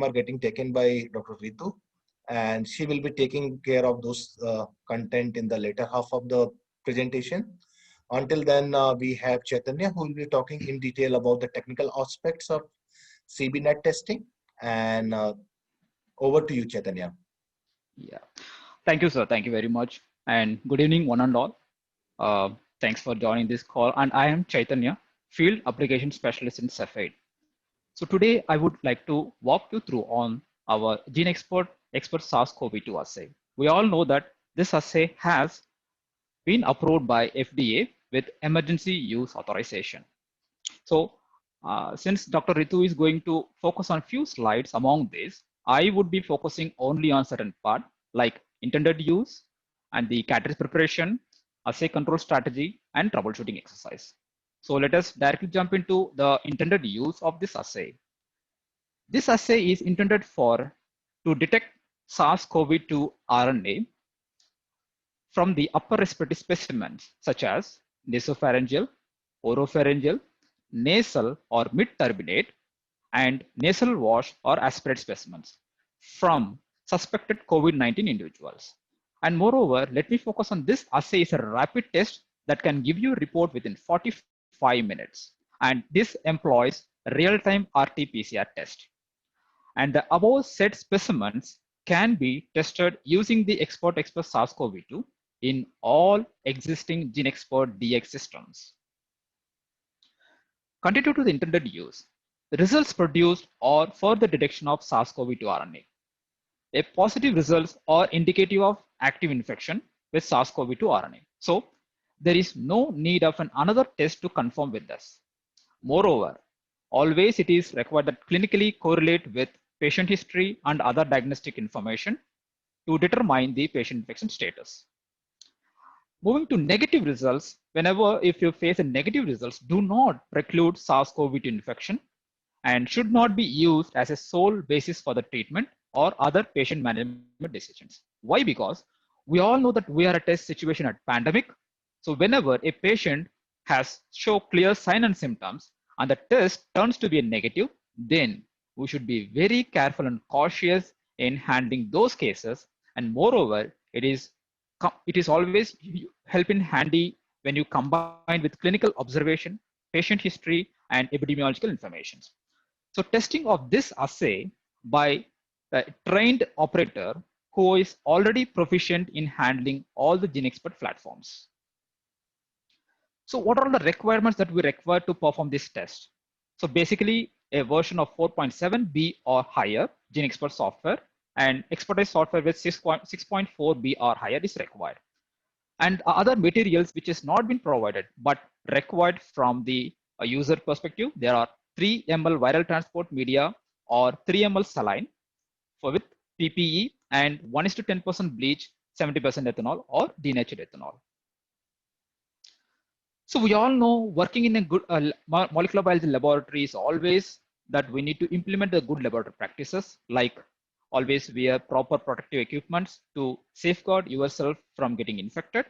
are getting taken by Dr. Ritu, and she will be taking care of those content in the later half of the presentation. Until then, we have Chaitanya who will be talking in detail about the technical aspects of CBNet testing. And over to you, Chaitanya. Yeah. Thank you, sir. Thank you very much. And good evening, one and all. Uh, Thanks for joining this call. And I am Chaitanya, Field Application Specialist in Cepheid. So today I would like to walk you through on our GeneXpert SARS-CoV-2 assay. We all know that this assay has been approved by FDA with emergency use authorization. So since Dr. Ritu is going to focus on few slides among these, I would be focusing only on certain part like intended use and the cartridge preparation, assay control strategy, and troubleshooting exercise. So let us directly jump into the intended use of this assay. This assay is intended to detect SARS-CoV-2 RNA from the upper respiratory specimens such as nasopharyngeal, oropharyngeal, nasal or mid-turbinate, and nasal wash or aspirate specimens from suspected COVID-19 individuals. And moreover, let me focus on this assay is a rapid test that can give you a report within 45 minutes. And this employs real-time RT-PCR test. And the above said specimens can be tested using the Expert Express SARS-CoV-2 in all existing GeneXpert DX systems. Continue to the intended use. The results produced are for the detection of SARS-CoV-2 RNA. A positive results are indicative of active infection with SARS-CoV-2 RNA. So there is no need of another test to confirm with this. Moreover, always it is required that clinically correlate with patient history and other diagnostic information to determine the patient infection status. Moving to negative results, whenever if you face a negative results, do not preclude SARS-CoV-2 infection and should not be used as a sole basis for the treatment or other patient management decisions. Why? Because we all know that we are at a situation at pandemic. So whenever a patient has show clear sign and symptoms and the test turns to be a negative, then we should be very careful and cautious in handling those cases. And moreover, it is always helping handy when you combine with clinical observation, patient history, and epidemiological information. So testing of this assay by a trained operator who is already proficient in handling all the GeneXpert platforms. So what are the requirements that we require to perform this test? So basically a version of 4.7b or higher GeneXpert software and expertise software with 6.4b or higher is required. And other materials which has not been provided but required from the user perspective, there are 3 ml viral transport media or 3 ml saline with PPE and 1:10% bleach, 70% ethanol or denatured ethanol. So we all know working in a good molecular biology laboratory is always that we need to implement the good laboratory practices, like always wear proper protective equipments to safeguard yourself from getting infected,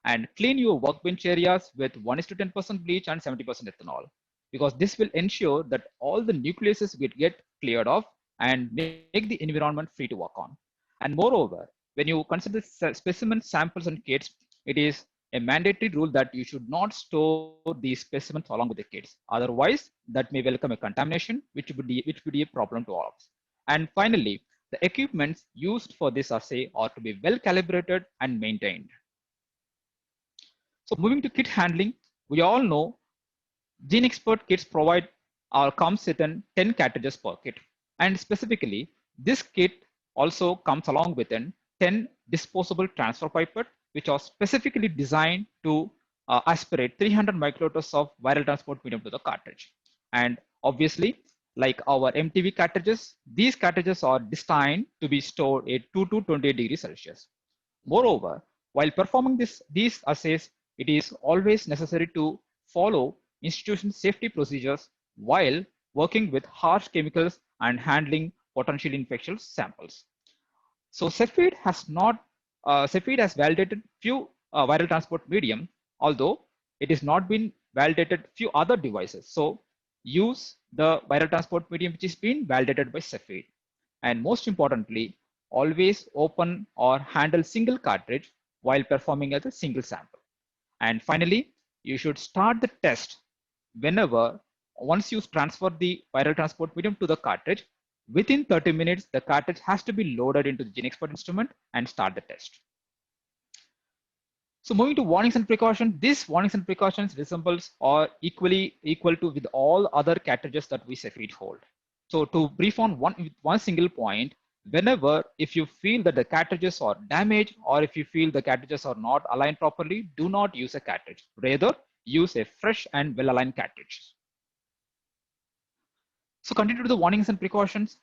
and clean your workbench areas with 1:10% bleach and 70% ethanol, because this will ensure that all the nucleases will get cleared off and make the environment free to work on. And moreover, when you consider specimen samples and kits, it is a mandatory rule that you should not store these specimens along with the kits. Otherwise, that may welcome a contamination, which would be a problem to all of us. And finally, the equipments used for this assay are to be well calibrated and maintained. So moving to kit handling, we all know GeneXpert kits provide or comes with 10 cartridges per kit. And specifically, this kit also comes along with 10 disposable transfer pipette, which are specifically designed to aspirate 300 microliters of viral transport medium to the cartridge. And obviously, like our MTV cartridges, these cartridges are designed to be stored at 2 to 28 degrees Celsius. Moreover, while performing these assays, it is always necessary to follow institution safety procedures while working with harsh chemicals and handling potential infectious samples. So Cepheid has validated few viral transport medium, although it has not been validated few other devices. So use the viral transport medium which is being validated by Cepheid. And most importantly, always open or handle single cartridge while performing as a single sample. And finally, you should start the test whenever, once you transfer the viral transport medium to the cartridge, within 30 minutes, the cartridge has to be loaded into the GeneXpert instrument and start the test. So moving to warnings and precautions, these warnings and precautions resembles or equal to with all other cartridges that we Cepheid hold. So to brief on one single point, whenever if you feel that the cartridges are damaged or if you feel the cartridges are not aligned properly, do not use a cartridge. Rather, use a fresh and well-aligned cartridge. So continue to the warnings and precautions.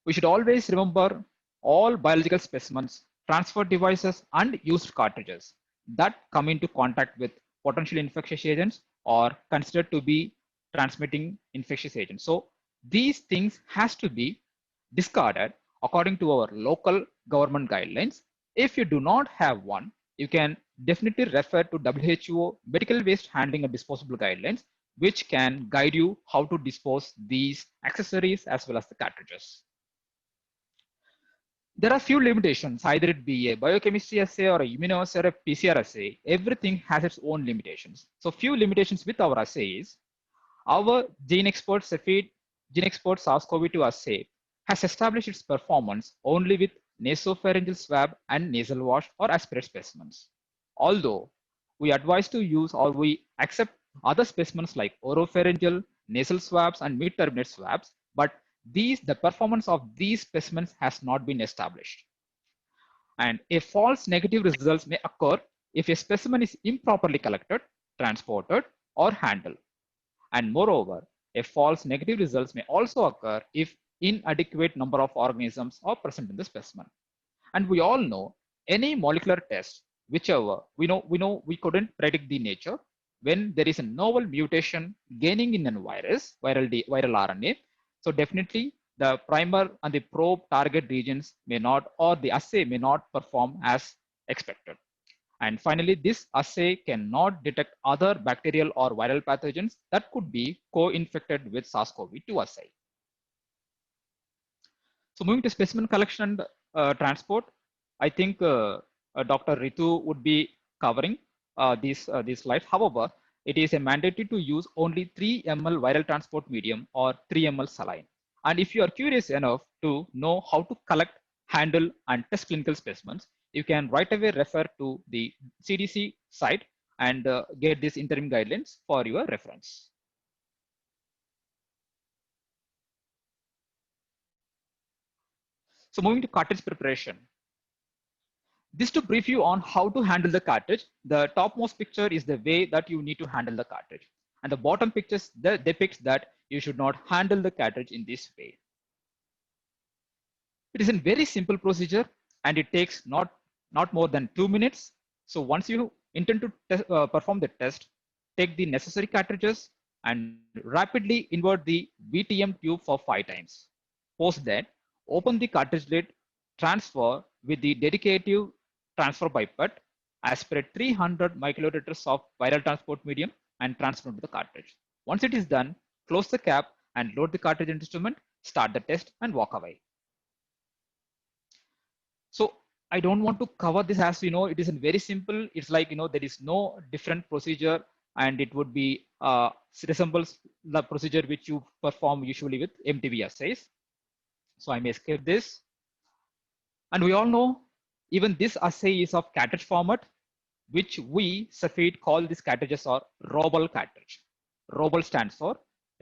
We should always remember all biological specimens, transfer devices, and used cartridges that come into contact with potential infectious agents or considered to be transmitting infectious agents. So these things has to be discarded according to our local government guidelines. If you do not have one, you can definitely refer to WHO medical waste handling and disposable guidelines, which can guide you how to dispose these accessories as well as the cartridges. There are few limitations, either it be a biochemistry assay or a immunoassay or a PCR assay. Everything has its own limitations. So few limitations with our assays. Our GeneXpert SARS-CoV-2 assay has established its performance only with nasopharyngeal swab and nasal wash or aspirate specimens. Although we advise to use or we accept other specimens like oropharyngeal, nasal swabs, and mid-terminate swabs, but the performance of these specimens has not been established. And a false negative results may occur if a specimen is improperly collected, transported, or handled. And moreover, a false negative results may also occur if inadequate number of organisms are present in the specimen. And we all know any molecular test, whichever we couldn't predict the nature. When there is a novel mutation gaining in a viral RNA, so definitely the primer and the probe target regions may not, or the assay may not perform as expected. And finally, this assay cannot detect other bacterial or viral pathogens that could be co-infected with SARS-CoV-2 assay. So moving to specimen collection and transport, I think Dr. Ritu would be covering these slides. However, it is a mandatory to use only 3 ml viral transport medium or 3 ml saline. And if you are curious enough to know how to collect, handle, and test clinical specimens, you can right away refer to the CDC site and get these interim guidelines for your reference. So moving to cartridge preparation. This to brief you on how to handle the cartridge. The topmost picture is the way that you need to handle the cartridge. And the bottom pictures depicts that you should not handle the cartridge in this way. It is a very simple procedure and it takes not more than 2 minutes. So once you intend to perform the test, take the necessary cartridges and rapidly invert the VTM tube for 5 times. Post that, open the cartridge lid, transfer with the dedicated transfer pipette, aspirate 300 microliters of viral transport medium and transfer to the cartridge. Once it is done, close the cap and load the cartridge instrument, start the test and walk away. So I don't want to cover this, as you know, it is very simple. It's like, there is no different procedure and it would be resembles the procedure which you perform usually with MTV assays. So I may skip this. And we all know even this assay is of cartridge format, which we Cepheid call these cartridges are ROBAL cartridge. ROBAL stands for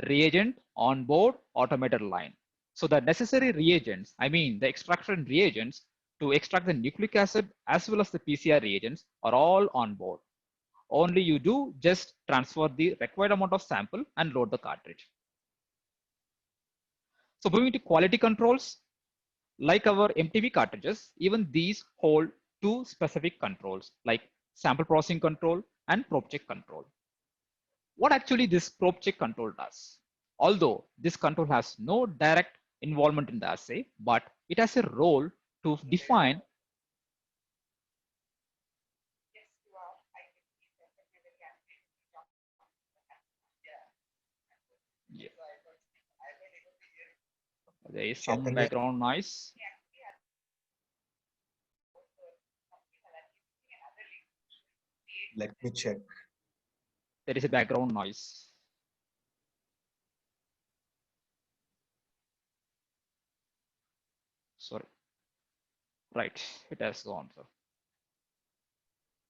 reagent onboard automated line. So the necessary reagents, I mean the extraction reagents to extract the nucleic acid as well as the PCR reagents are all on board. Only you do just transfer the required amount of sample and load the cartridge. So moving to quality controls, like our MTV cartridges, even these hold 2 specific controls like sample processing control and probe check control. What actually this probe check control does? Although this control has no direct involvement in the assay, but it has a role to define. Yeah. There is some Chaitanya, background noise. let me check. There is a background noise. Sorry. Right. It has gone. So.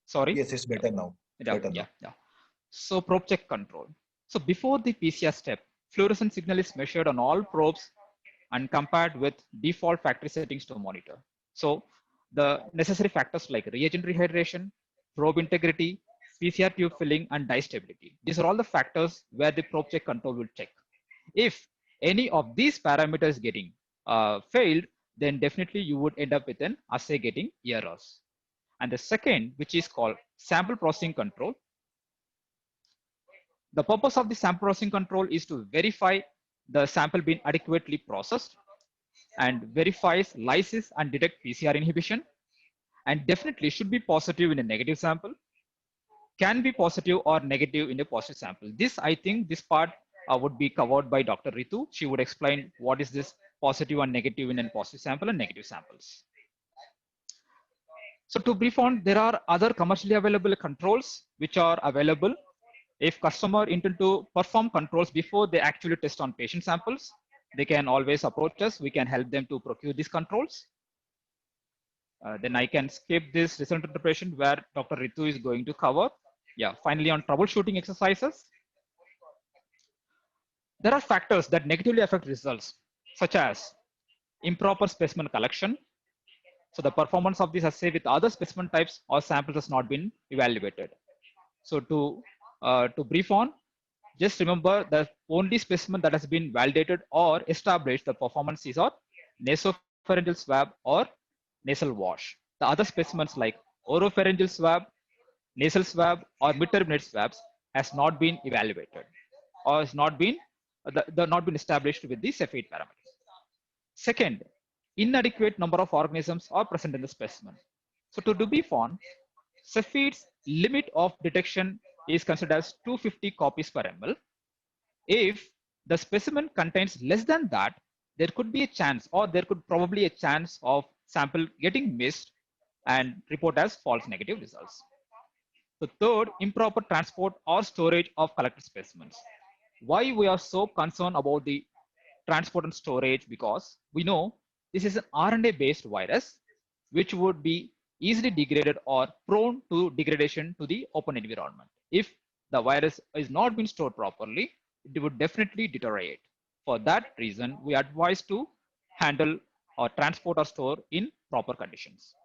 Sorry. Yes, it's better now. It's Yeah, better yeah, now. yeah. So probe check control. So before the PCR step, fluorescent signal is measured on all probes and compared with default factory settings to monitor. So the necessary factors like reagent rehydration, probe integrity, PCR tube filling, and dye stability. These are all the factors where the probe check control will check. If any of these parameters getting failed, then definitely you would end up with an assay getting errors. And the second, which is called sample processing control. The purpose of the sample processing control is to verify the sample being adequately processed and verifies lysis and detect PCR inhibition, and definitely should be positive in a negative sample, can be positive or negative in a positive sample. This, I think this part would be covered by Dr. Ritu. She would explain what is this positive and negative in a positive sample and negative samples. So to brief on, there are other commercially available controls which are available. If customer intend to perform controls before they actually test on patient samples, they can always approach us. We can help them to procure these controls. Then I can skip this result interpretation where Dr. Ritu is going to cover. Yeah, finally on troubleshooting exercises. There are factors that negatively affect results, such as improper specimen collection. So the performance of this assay with other specimen types or samples has not been evaluated. So to brief on, just remember that only specimen that has been validated or established the performance is on nasopharyngeal swab or nasal wash. The other specimens like oropharyngeal swab, nasal swab, or mid-terminate swabs has not been evaluated or has not been not been established with the Cepheid parameters. Second, inadequate number of organisms are present in the specimen. So to do BFON, Cepheid's limit of detection is considered as 250 copies per ml. If the specimen contains less than that, there could be a chance or there could probably a chance of sample getting missed and report as false negative results. The third, improper transport or storage of collected specimens. Why we are so concerned about the transport and storage? Because we know this is an RNA based virus which would be easily degraded or prone to degradation to the open environment. If the virus is not being stored properly, it would definitely deteriorate. For that reason, we advise to handle or transport or store in proper conditions.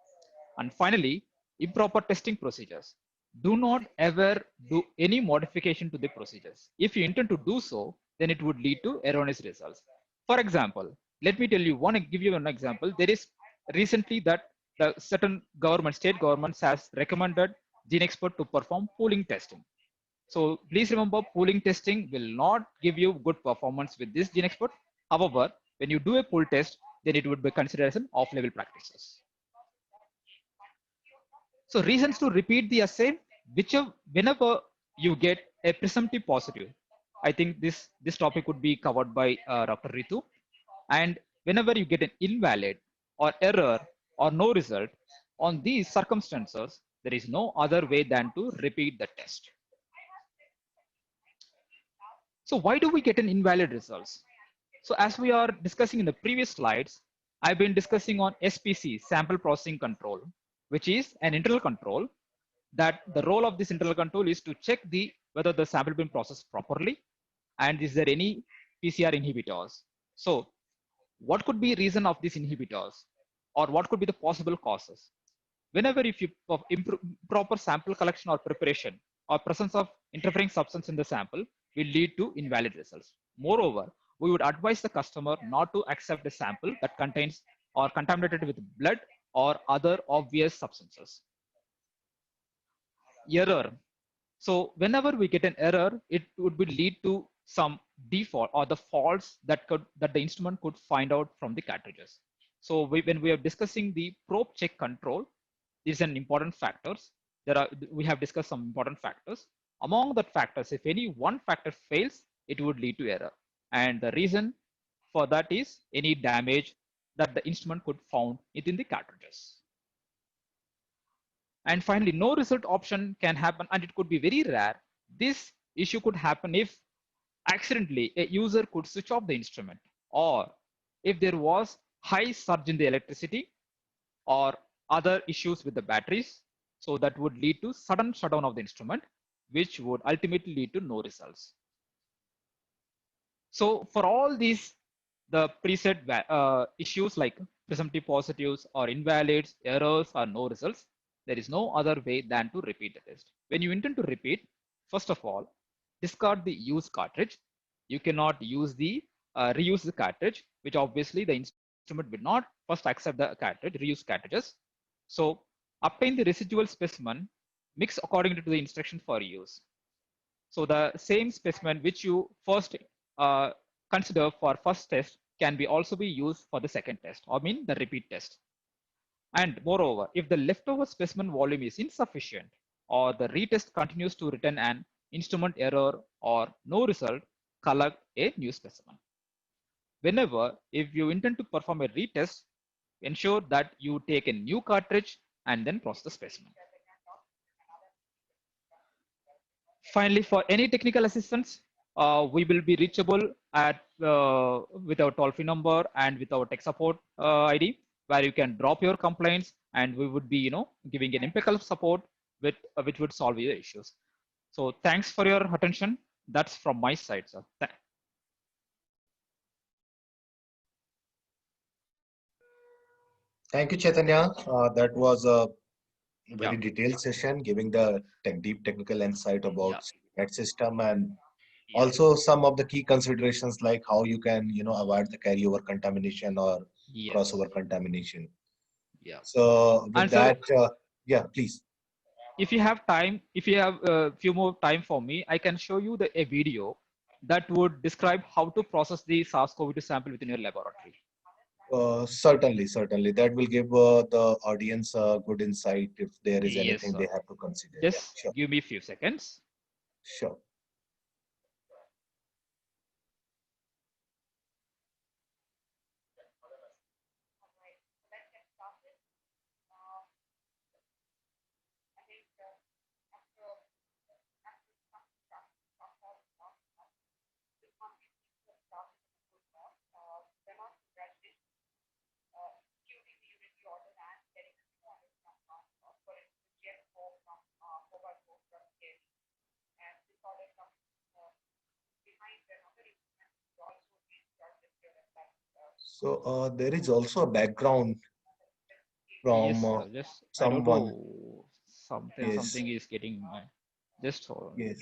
And finally, improper testing procedures. Do not ever do any modification to the procedures. If you intend to do so, then it would lead to erroneous results. For example, let me tell you give you an example. There is recently that the certain government, state governments has recommended GeneXpert to perform pooling testing. So please remember, pooling testing will not give you good performance with this GeneXpert. However, when you do a pool test, then it would be considered as an off-label practices. So reasons to repeat the assay, whenever you get a presumptive positive, I think this topic would be covered by Dr. Ritu. And whenever you get an invalid or error or no result, on these circumstances, there is no other way than to repeat the test. So why do we get an invalid results? So as we are discussing in the previous slides, I've been discussing on SPC, sample processing control, which is an internal control that the role of this internal control is to check whether the sample been processed properly and is there any PCR inhibitors. So what could be reason of these inhibitors or what could be the possible causes? Whenever if you improper sample collection or preparation or presence of interfering substance in the sample will lead to invalid results. Moreover, we would advise the customer not to accept a sample that contains or contaminated with blood or other obvious substances. Error. So whenever we get an error, it would be lead to some default or the faults that the instrument could find out from the cartridges. So when we are discussing the probe check control, these are important factors. We have discussed some important factors. Among the factors, if any one factor fails, it would lead to error. And the reason for that is any damage that the instrument could found within the cartridges. And finally, no result option can happen, and it could be very rare. This issue could happen if accidentally a user could switch off the instrument, or if there was high surge in the electricity or other issues with the batteries. So that would lead to sudden shutdown of the instrument, which would ultimately lead to no results. So for all these, the preset issues like presumptive positives or invalids, errors or no results, there is no other way than to repeat the test. When you intend to repeat, first of all, discard the used cartridge. You cannot use the reuse the cartridge, which obviously the instrument will not first accept the cartridge, reuse cartridges. So obtain the residual specimen, mix according to the instruction for use. So the same specimen which you first consider for first test can be also be used for the second test, or mean the repeat test. And moreover, if the leftover specimen volume is insufficient or the retest continues to return an instrument error or no result, collect a new specimen. Whenever, if you intend to perform a retest, ensure that you take a new cartridge and then process the specimen. Finally, for any technical assistance, we will be reachable at with our toll-free number and with our tech support ID, where you can drop your complaints, and we would be, giving an impeccable support with which would solve your issues. So thanks for your attention. That's from my side, sir. Thank you, Chaitanya. That was a very Yeah. detailed session, giving the deep technical insight about that system, and Yeah. also some of the key considerations like how you can, avoid the carryover contamination or Yes. crossover contamination. Yeah. So with And so, that, yeah, please. if you have time, if you have a few more time for me, I can show you a video that would describe how to process the SARS-CoV-2 sample within your laboratory. Certainly. That will give the audience a good insight if there is Yes, anything sir. they have to consider. Yeah, Just sure. give me a few seconds. Sure. So there is also a background Yes, from sir. Just I don't someone. know, Yes, something is getting my just hold on. yes.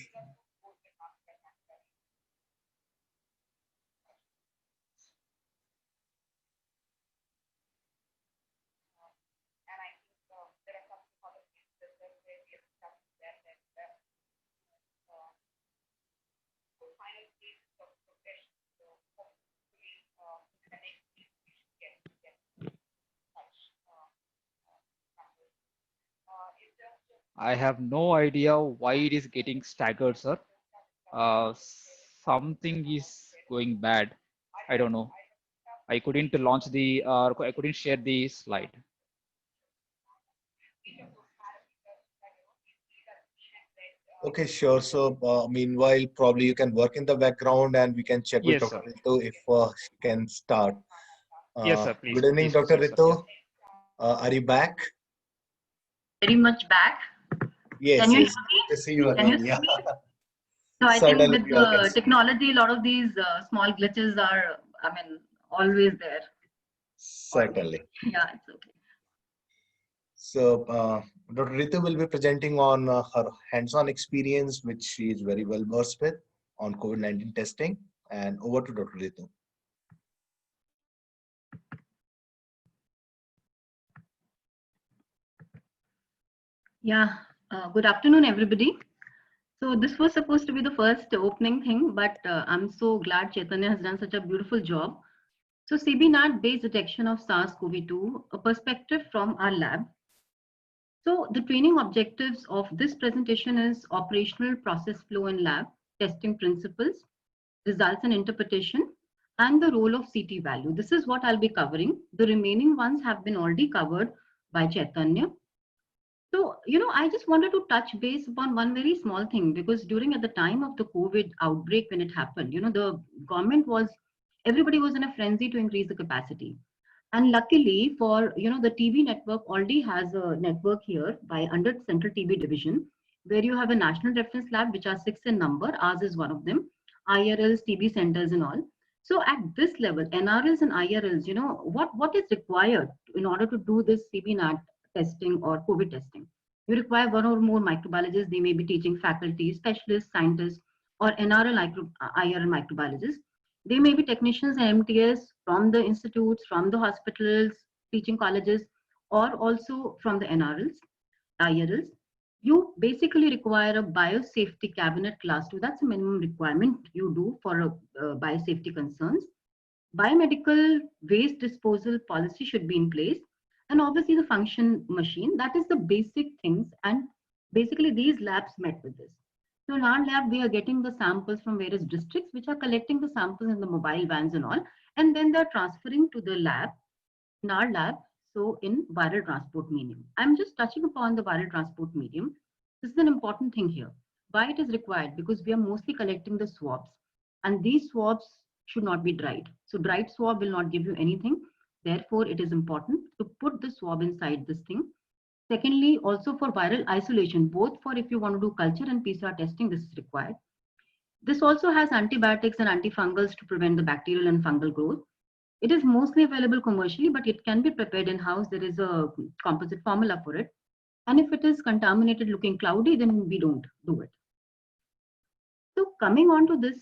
I have no idea why it is getting staggered, sir. Uh, Something is going bad. I don't know. I couldn't launch the, I couldn't share the slide. Okay, sure. So meanwhile, probably you can work in the background and we can check with Yes, Dr. sir. Ritu if she can start. Yes, sir. Please, Good evening, please Dr. proceed, sir. Yes. Ritu. Are you back? Very much back. Yes, Can you yes. hear Good to me? see you Can you again. see Yeah. me? So I think Certainly, with we all can the see. technology, a lot of these small glitches are, always there. Certainly. Yeah, it's okay. So Dr. Ritu will be presenting on her hands-on experience, which she is very well versed with on COVID-19 testing. And over to Dr. Ritu. Yeah, good afternoon, everybody. So this was supposed to be the first opening thing, but I'm so glad Chaitanya has done such a beautiful job. So CBNAT-based detection of SARS-CoV-2, a perspective from our lab. So the training objectives of this presentation is operational process flow in lab, testing principles, results and interpretation, and the role of CT value. This is what I'll be covering. The remaining ones have been already covered by Chaitanya. So, I just wanted to touch base upon one very small thing, because at the time of the COVID outbreak, when it happened, the government everybody was in a frenzy to increase the capacity. And luckily for, the TB network already has a network here under Central TB Division, where you have a national reference lab, which are 6 in number. Ours is one of them, IRLs, TB centers and all. So at this level, NRLs and IRLs, what is required in order to do this CB-NAT testing or COVID testing? You require one or more microbiologists. They may be teaching faculty, specialists, scientists, or NRL, IRL microbiologists. They may be technicians and MTS from the institutes, from the hospitals, teaching colleges, or also from the NRLs, IRLs. You basically require a biosafety cabinet class 2. That's a minimum requirement you do for biosafety concerns. Biomedical waste disposal policy should be in place. And obviously the function machine, that is the basic things. And basically these labs met with this. So in our lab, we are getting the samples from various districts, which are collecting the samples in the mobile vans and all. And then they're transferring to the lab, in our lab, so in viral transport medium. I'm just touching upon the viral transport medium. This is an important thing here. Why it is required? Because we are mostly collecting the swabs, and these swabs should not be dried. So dried swab will not give you anything. Therefore, it is important to put the swab inside this thing. Secondly, also for viral isolation, both for if you want to do culture and PCR testing, this is required. This also has antibiotics and antifungals to prevent the bacterial and fungal growth. It is mostly available commercially, but it can be prepared in-house. There is a composite formula for it. And if it is contaminated, looking cloudy, then we don't do it. So coming on to this,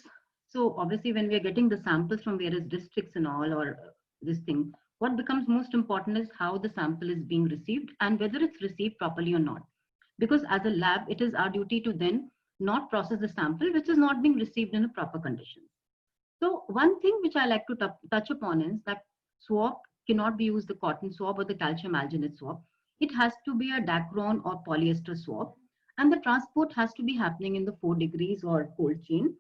so obviously when we are getting the samples from various districts and all, or this thing, what becomes most important is how the sample is being received and whether it's received properly or not. Because as a lab, it is our duty to then not process the sample which is not being received in a proper condition. So one thing which I like to touch upon is that swab cannot be used the cotton swab or the calcium alginate swab. It has to be a Dacron or polyester swab, and the transport has to be happening in the 4 degrees or cold chain.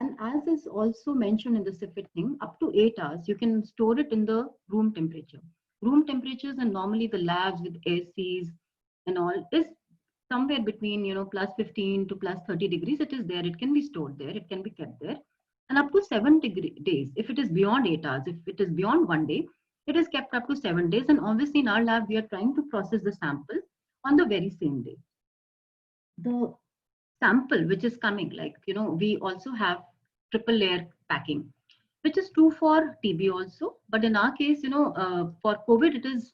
And as is also mentioned in the CIFIT thing, up to 8 hours, you can store it in the room temperature. Room temperatures, and normally the labs with ACs and all is somewhere between, plus 15 to plus 30 degrees. It is there. It can be stored there. It can be kept there. And up to 7 days. If it is beyond 8 hours, if it is beyond 1 day, it is kept up to 7 days. And obviously in our lab, we are trying to process the sample on the very same day. The sample which is coming, we also have triple layer packing, which is true for TB also. But in our case, for COVID, it is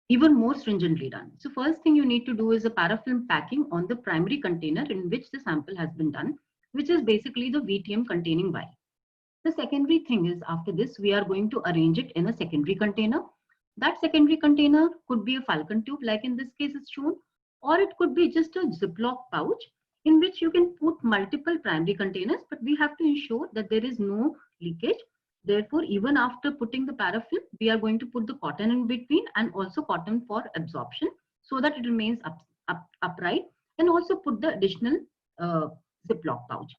even more stringently done. So first thing you need to do is a parafilm packing on the primary container in which the sample has been done, which is basically the VTM containing vial. The secondary thing is, after this, we are going to arrange it in a secondary container. That secondary container could be a falcon tube, like in this case it's shown, or it could be just a Ziploc pouch in which you can put multiple primary containers, but we have to ensure that there is no leakage. Therefore, even after putting the parafilm, we are going to put the cotton in between and also cotton for absorption so that it remains upright, and also put the additional Ziploc pouch.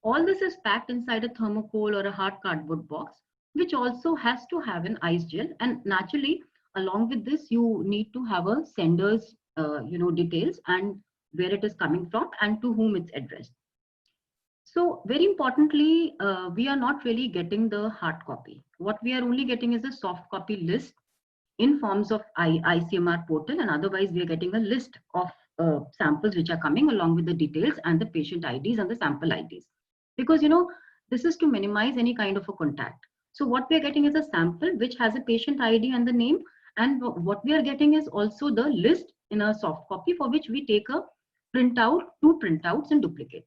All this is packed inside a thermocol or a hard cardboard box, which also has to have an ice gel. And naturally, along with this, you need to have a sender's details and where it is coming from and to whom it's addressed. So very importantly, we are not really getting the hard copy. What we are only getting is a soft copy list in forms of ICMR portal, and otherwise we are getting a list of samples which are coming along with the details and the patient IDs and the sample IDs. Because this is to minimize any kind of a contact. So what we are getting is a sample which has a patient ID and the name, and what we are getting is also the list in a soft copy, for which we take a printout, 2 printouts in duplicate.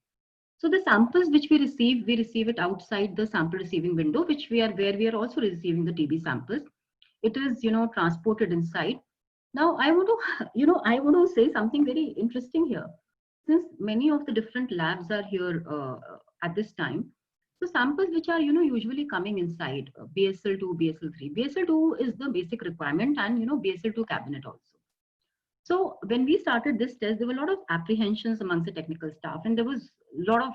So the samples which we receive it outside the sample receiving window, where we are also receiving the TB samples. It is transported inside. Now I want to say something very interesting here. Since many of the different labs are here at this time, so samples which are usually coming inside BSL2, BSL3. BSL2 is the basic requirement, and BSL2 cabinet also. So when we started this test, there were a lot of apprehensions amongst the technical staff, and there was a lot of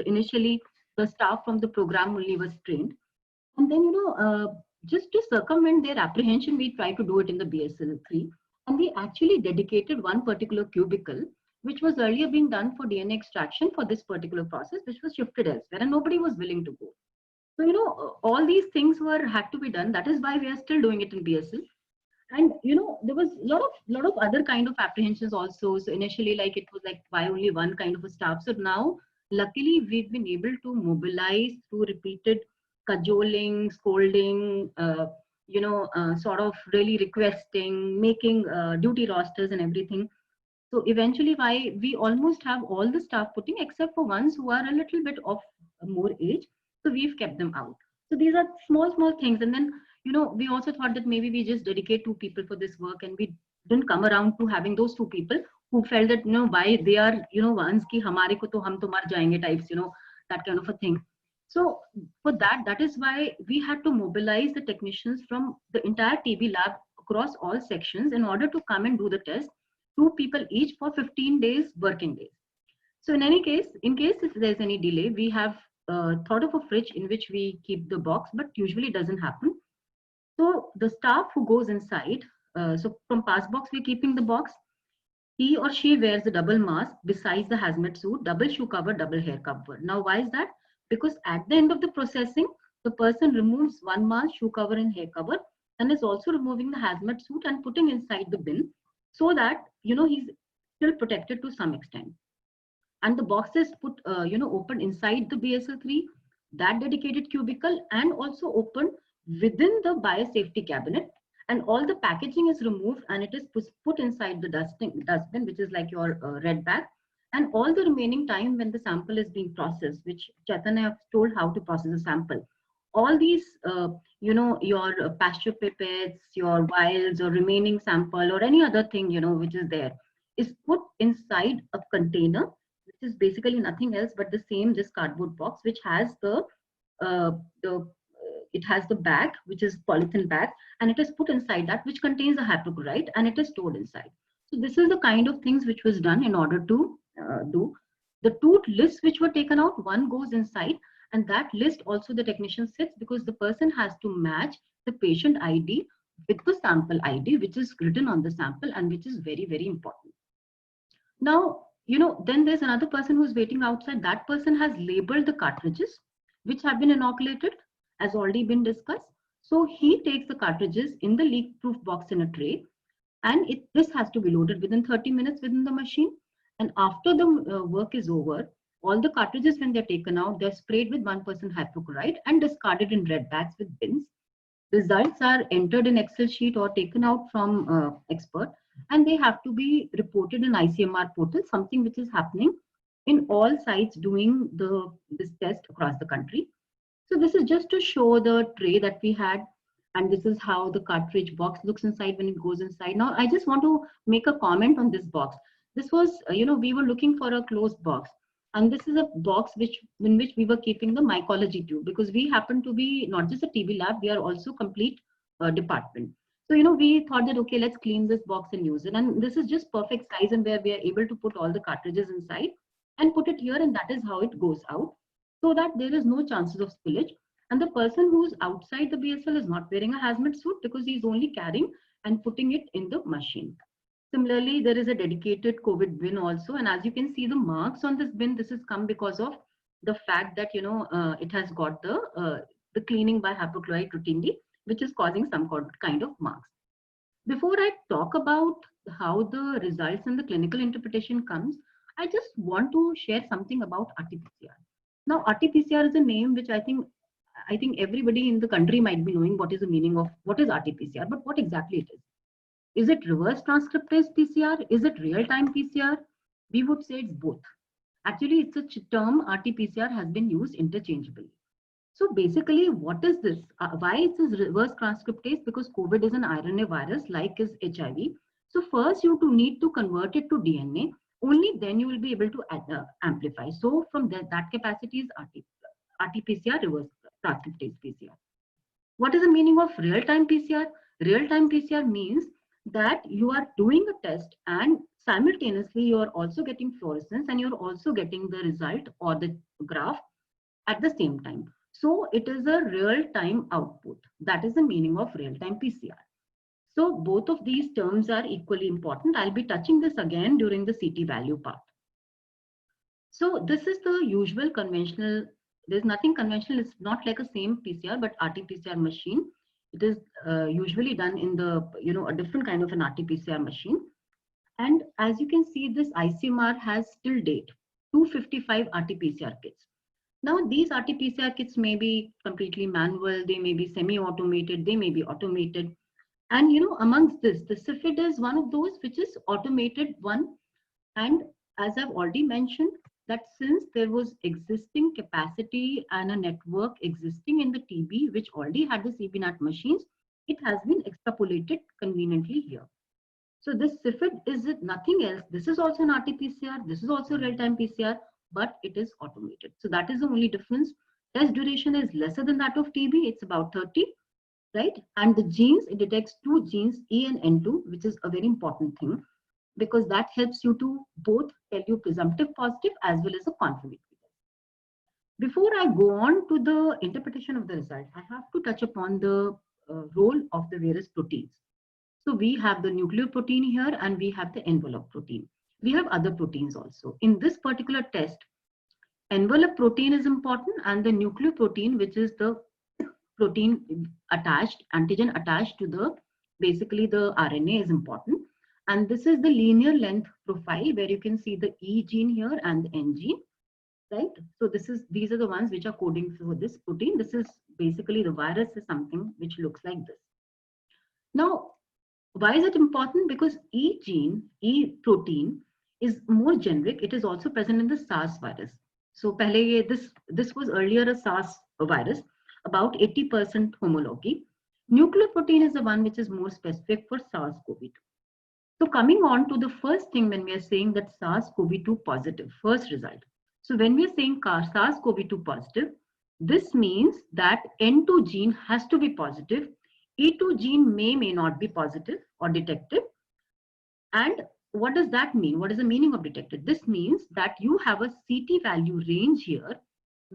initially the staff from the program only was trained. And then, just to circumvent their apprehension, we try to do it in the BSL-3. And we actually dedicated one particular cubicle, which was earlier being done for DNA extraction for this particular process, which was shifted elsewhere, and nobody was willing to go. So, all these things had to be done. That is why we are still doing it in BSL. And there was a lot of other kind of apprehensions also. So initially, like, it was like, why only one kind of a staff? So now, luckily, we've been able to mobilize through repeated cajoling, scolding, sort of really requesting, making duty rosters and everything. So eventually, why we almost have all the staff putting, except for ones who are a little bit of more age. So we've kept them out. So these are small things. And then, we also thought that maybe we just dedicate 2 people for this work, and we didn't come around to having those 2 people who felt that, why they are, ones ki hamare ko to hum to mar jayenge types, that kind of a thing. So for that is why we had to mobilize the technicians from the entire TB lab across all sections in order to come and do the test, 2 people each for 15 days, working days. So in any case, if there's any delay, we have thought of a fridge in which we keep the box, but usually it doesn't happen. So the staff who goes inside, so from pass box, we're keeping the box. He or she wears a double mask besides the hazmat suit, double shoe cover, double hair cover. Now, why is that? Because at the end of the processing, the person removes one mask, shoe cover, and hair cover, and is also removing the hazmat suit and putting inside the bin, so that he's still protected to some extent. And the box is put, open inside the BSL-3, that dedicated cubicle, and also open within the biosafety cabinet. And all the packaging is removed and it is put inside the dustbin, which is like your red bag. And all the remaining time when the sample is being processed, which Chaitanya have told how to process a sample, all these, your pasture pipettes, your vials or remaining sample or any other thing, which is there, is put inside a container, which is basically nothing else but the same, this cardboard box, which has it has the bag, which is polythene bag, and it is put inside that, which contains the hypochlorite, and it is stored inside. So this is the kind of things which was done in order to do. The 2 lists which were taken out, one goes inside, and that list also the technician sits, because the person has to match the patient ID with the sample ID, which is written on the sample and which is very, very important. Now, then there's another person who's waiting outside. That person has labeled the cartridges which have been inoculated, as already been discussed. So he takes the cartridges in the leak-proof box in a tray, and this has to be loaded within 30 minutes within the machine. And after the work is over, all the cartridges, when they're taken out, they're sprayed with 1% hypochlorite and discarded in red bags with bins. Results are entered in Excel sheet or taken out from expert, and they have to be reported in ICMR portal, something which is happening in all sites doing this test across the country. So this is just to show the tray that we had, and this is how the cartridge box looks inside when it goes inside. Now, I just want to make a comment on this box. This was, we were looking for a closed box, and this is a box in which we were keeping the mycology tube, because we happen to be not just a TB lab, we are also complete department. So, we thought that, okay, let's clean this box and use it. And this is just perfect size, and where we are able to put all the cartridges inside and put it here, and that is how it goes out, so that there is no chances of spillage. And the person who's outside the BSL is not wearing a hazmat suit, because he's only carrying and putting it in the machine. Similarly, there is a dedicated COVID bin also. And as you can see, the marks on this bin, this has come because of the fact that, it has got the cleaning by hypochlorite routinely, which is causing some kind of marks. Before I talk about how the results and the clinical interpretation comes, I just want to share something about RT-PCR. Now, RT-PCR is a name which I think everybody in the country might be knowing what is the meaning of what is RT-PCR, but what exactly it is. Is it reverse transcriptase PCR? Is it real-time PCR? We would say it's both. Actually, it's a term, RT-PCR has been used interchangeably. So basically, what is this? Why it is reverse transcriptase? Because COVID is an RNA virus like is HIV. So first you need to convert it to DNA. Only then you will be able to amplify. So from that capacity is RT-PCR, reverse transcriptase PCR. What is the meaning of real-time PCR? Real-time PCR means that you are doing a test and simultaneously you are also getting fluorescence and you're also getting the result or the graph at the same time. So it is a real-time output. That is the meaning of real-time PCR. So both of these terms are equally important. I'll be touching this again during the CT value part. So this is the usual conventional. There's nothing conventional. It's not like a same PCR, but RT-PCR machine. It is usually done in the, a different kind of an RT-PCR machine. And as you can see, this ICMR has till date 255 RT-PCR kits. Now, these RT-PCR kits may be completely manual, they may be semi-automated, they may be automated. And amongst this, the CIFID is one of those which is automated one. And as I've already mentioned, that since there was existing capacity and a network existing in the TB, which already had the CBNAT machines, it has been extrapolated conveniently here. So this CIFID is nothing else. This is also an RT-PCR, this is also real-time PCR, but it is automated. So that is the only difference. Test duration is lesser than that of TB. It's about 30, right? And the genes, it detects 2 genes, E and N2, which is a very important thing, because that helps you to both tell you presumptive positive as well as a confirmatory. Before I go on to the interpretation of the result, I have to touch upon the role of the various proteins. So we have the nucleoprotein here and we have the envelope protein. We have other proteins also. In this particular test, envelope protein is important and the nucleoprotein, which is the protein attached, antigen attached to the, basically the RNA, is important. And this is the linear length profile where you can see the E gene here and the N gene, right? So these are the ones which are coding for this protein. This is basically the virus is something which looks like this. Now, why is it important? Because E gene, E protein is more generic. It is also present in the SARS virus. So this was earlier a SARS virus, about 80% homology. Nucleoprotein is the one which is more specific for SARS-CoV-2. So coming on to the first thing when we are saying that SARS-CoV-2 positive, first result. So when we are saying SARS-CoV-2 positive, this means that N2 gene has to be positive. E2 gene may not be positive or detected. And what does that mean? What is the meaning of detected? This means that you have a CT value range here,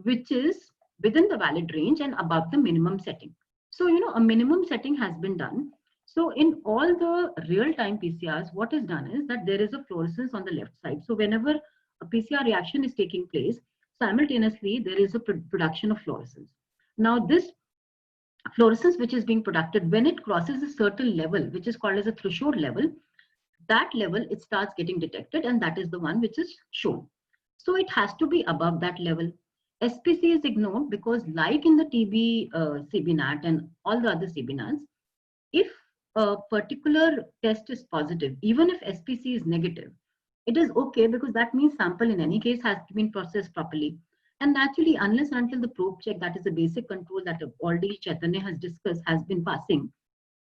which is within the valid range and above the minimum setting. So, a minimum setting has been done. So in all the real-time PCRs, what is done is that there is a fluorescence on the left side. So whenever a PCR reaction is taking place, simultaneously, there is a production of fluorescence. Now this fluorescence which is being produced, when it crosses a certain level, which is called as a threshold level, that level it starts getting detected, and that is the one which is shown. So it has to be above that level. SPC is ignored because like in the TB CBNAT and all the other CBNATs, if a particular test is positive, even if SPC is negative, it is okay because that means sample in any case has been processed properly. And naturally, unless and until the probe check, that is the basic control that already Chaitanya has discussed, has been passing,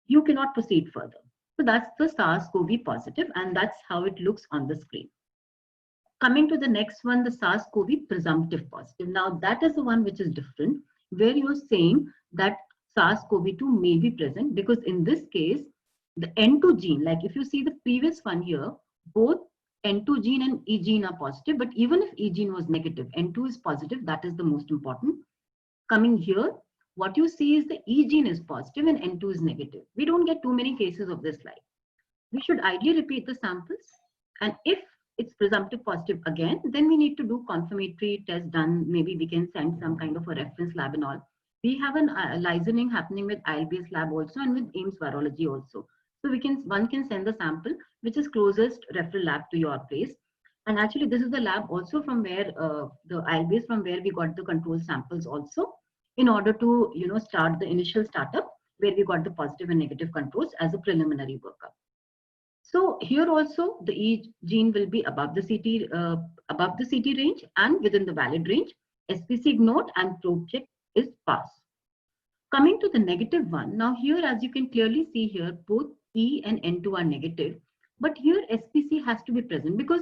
you cannot proceed further. So that's the SARS-CoV positive, and that's how it looks on the screen. Coming to the next one, the SARS-CoV presumptive positive. Now that is the one which is different, where you're saying that SARS-CoV-2 may be present, because in this case, the N2 gene, like if you see the previous one here, both N2 gene and E gene are positive, but even if E gene was negative, N2 is positive, that is the most important. Coming here, what you see is the E gene is positive and N2 is negative. We don't get too many cases of this like. We should ideally repeat the samples, and if it's presumptive positive again, then we need to do confirmatory test done. Maybe we can send some kind of a reference lab and all. We have an licensing happening with ILBS lab also and with AIIMS virology also. So one can send the sample which is closest referral lab to your place. And actually this is the lab also from where the ILBS, from where we got the control samples also, in order to start the initial startup where we got the positive and negative controls as a preliminary workup. So here also the E gene will be above the CT range and within the valid range. SPC ignored and probe check is passed. Coming to the negative one, now here as you can clearly see here, both E and N2 are negative, but here SPC has to be present because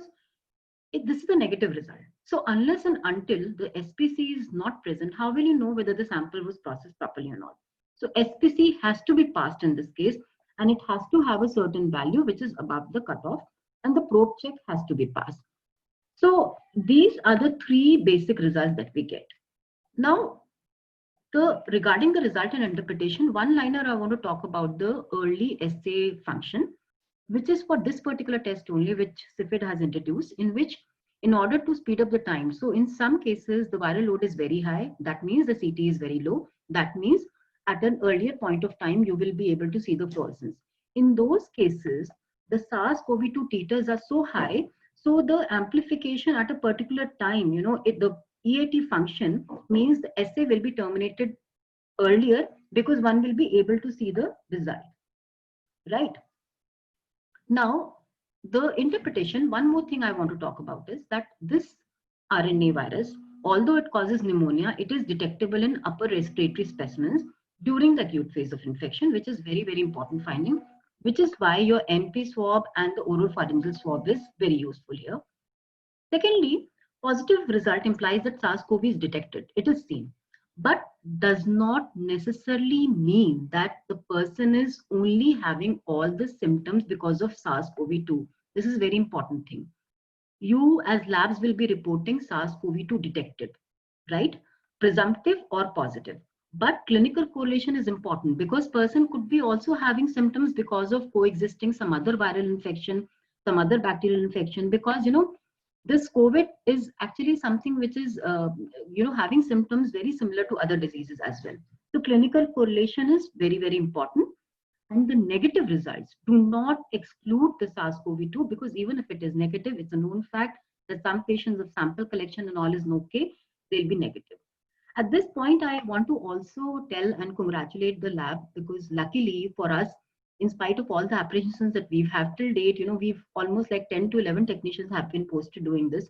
this is a negative result. So unless and until the SPC is not present, how will you know whether the sample was processed properly or not? So SPC has to be passed in this case, and it has to have a certain value which is above the cutoff, and the probe check has to be passed. So these are the three basic results that we get. Now, regarding the result and interpretation, one liner I want to talk about the early assay function, which is for this particular test only, which CIFID has introduced, in which in order to speed up the time. So in some cases, the viral load is very high. That means the CT is very low. That means at an earlier point of time, you will be able to see the fluorescence. In those cases, the SARS-CoV-2 titers are so high, so the amplification at a particular time, the EAT function means the assay will be terminated earlier because one will be able to see the result, right? Now, the interpretation, one more thing I want to talk about is that this RNA virus, although it causes pneumonia, it is detectable in upper respiratory specimens during the acute phase of infection, which is very, very important finding, which is why your MP swab and the oral pharyngeal swab is very useful here. Secondly, positive result implies that SARS-CoV is detected, it is seen, but does not necessarily mean that the person is only having all the symptoms because of SARS-CoV-2. This is a very important thing. You as labs will be reporting SARS-CoV-2 detected, right? Presumptive or positive. But clinical correlation is important because person could be also having symptoms because of coexisting some other viral infection, some other bacterial infection, because this COVID is actually something which is having symptoms very similar to other diseases as well. So clinical correlation is very, very important. And the negative results do not exclude the SARS-CoV-2, because even if it is negative, it's a known fact that some patients of sample collection and all is okay, they'll be negative. At this point, I want to also tell and congratulate the lab, because luckily for us, in spite of all the apprehensions that we've had till date, we've almost like 10 to 11 technicians have been posted doing this.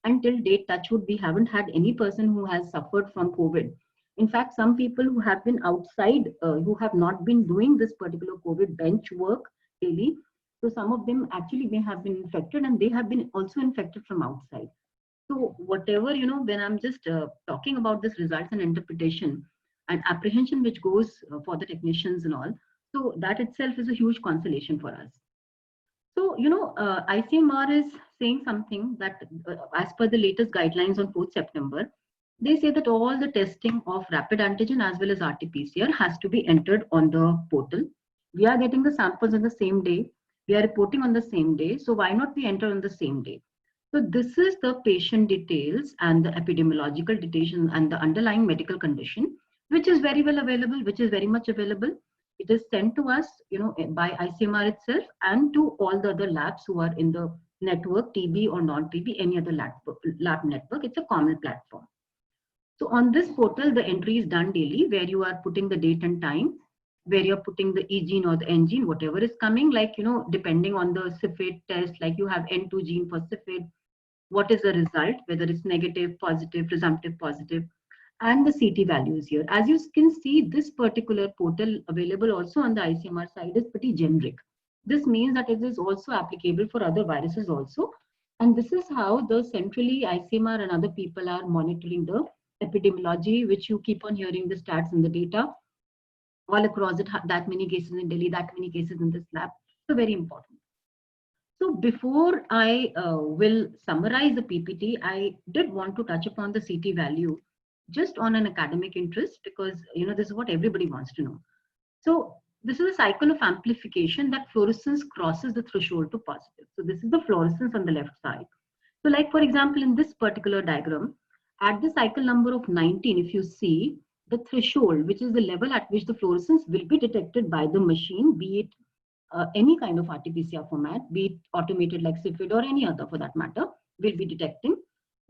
And till date, touchwood, we haven't had any person who has suffered from COVID. In fact, some people who have been outside, who have not been doing this particular COVID bench work daily, so some of them actually may have been infected, and they have been also infected from outside. So whatever, when I'm just talking about this results and interpretation and apprehension which goes for the technicians and all, so that itself is a huge consolation for us. So, ICMR is saying something that as per the latest guidelines on 4th September, they say that all the testing of rapid antigen as well as RT-PCR has to be entered on the portal. We are getting the samples on the same day. We are reporting on the same day. So why not we enter on the same day? So this is the patient details and the epidemiological details and the underlying medical condition, which is very well available, which is very much available. It is sent to us, by ICMR itself and to all the other labs who are in the network, TB or non-TB, any other lab network. It's a common platform. So on this portal, the entry is done daily, where you are putting the date and time, where you're putting the E gene or the N gene, whatever is coming, like, depending on the CIFID test, like you have N2 gene for CIFID, what is the result, whether it's negative, positive, presumptive positive, and the CT values here. As you can see, this particular portal available also on the ICMR side is pretty generic. This means that it is also applicable for other viruses also. And this is how the centrally ICMR and other people are monitoring the epidemiology, which you keep on hearing the stats and the data all across it, that many cases in Delhi, that many cases in this lab. So very important. So before I will summarize the PPT, I did want to touch upon the CT value just on an academic interest, because this is what everybody wants to know. So this is a cycle of amplification that fluorescence crosses the threshold to positive. So this is the fluorescence on the left side. So like, for example, in this particular diagram, at the cycle number of 19, if you see the threshold, which is the level at which the fluorescence will be detected by the machine, be it any kind of RT-PCR format, be it automated like CIFID or any other for that matter, will be detecting.